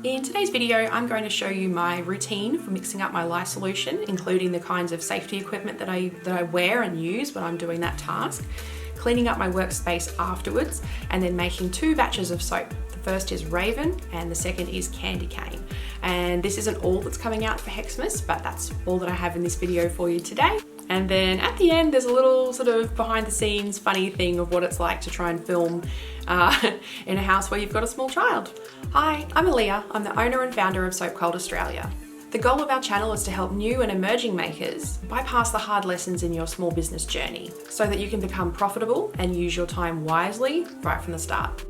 In today's video, I'm going to show you my routine for mixing up my lye solution, including the kinds of safety equipment that I wear and use when I'm doing that task, cleaning up my workspace afterwards, and then making 2 batches of soap. The first is Raven and the second is Candy Cane. And this isn't all that's coming out for Hexmas, but that's all that I have in this video for you today. And then at the end, there's a little sort of behind the scenes funny thing of what it's like to try and film in a house where you've got a small child. Hi, I'm Aliya. I'm the owner and founder of Soap Cult Australia. The goal of our channel is to help new and emerging makers bypass the hard lessons in your small business journey so that you can become profitable and use your time wisely right from the start.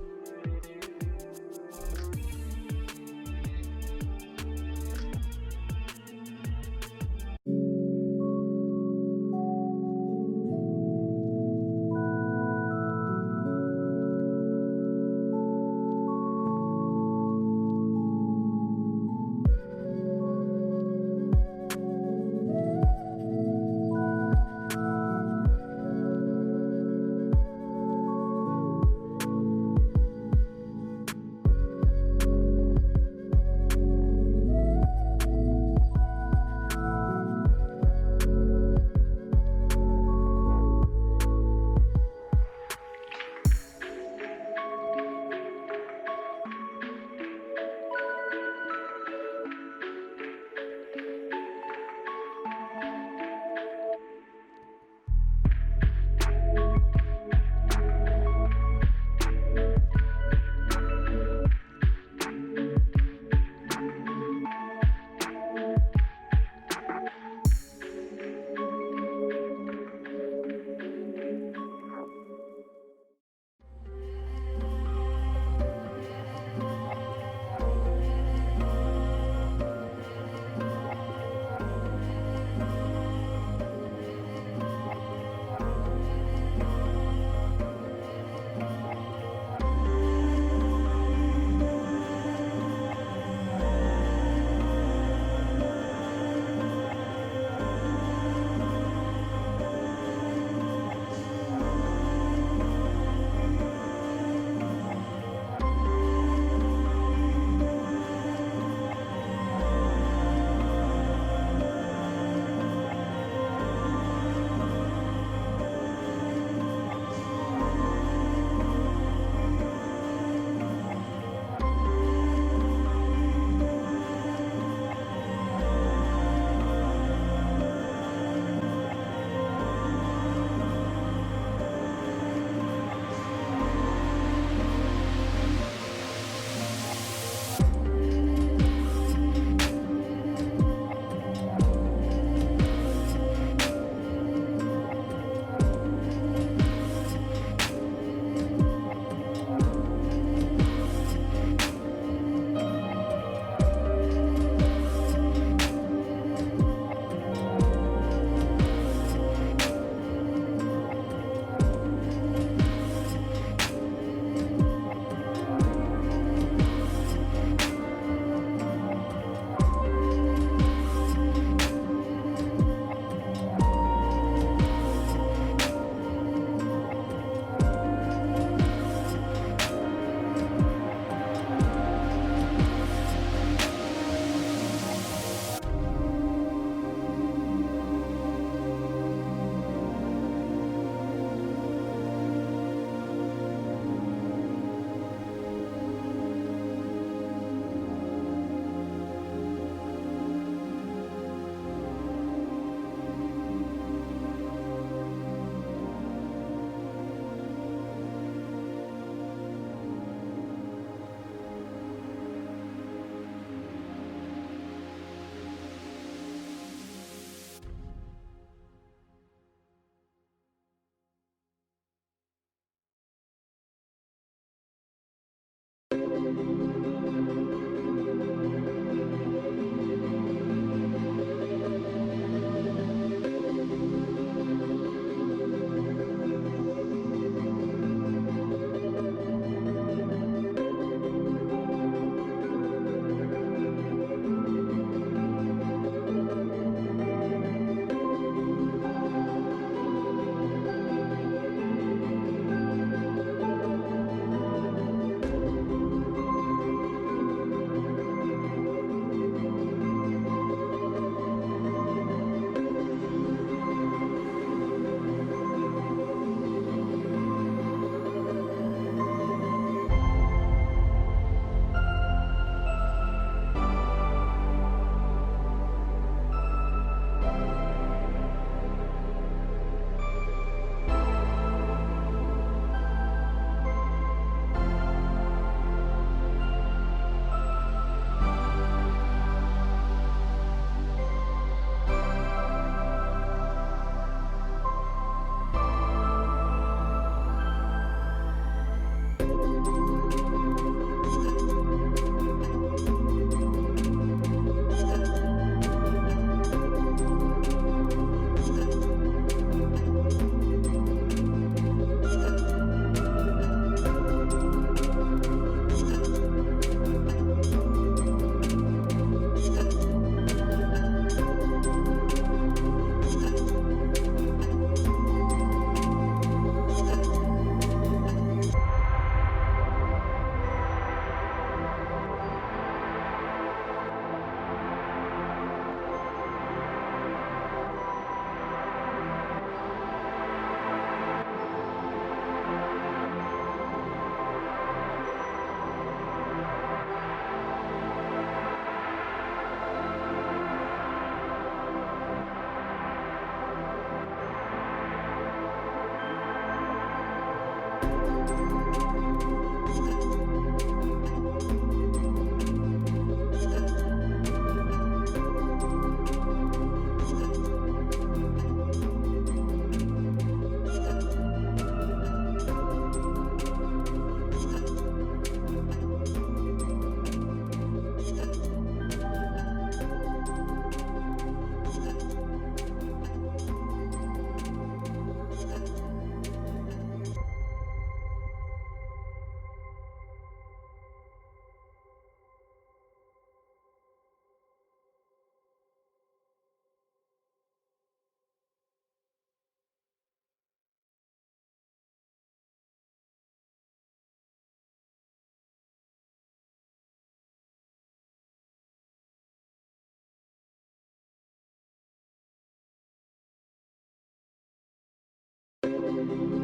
you.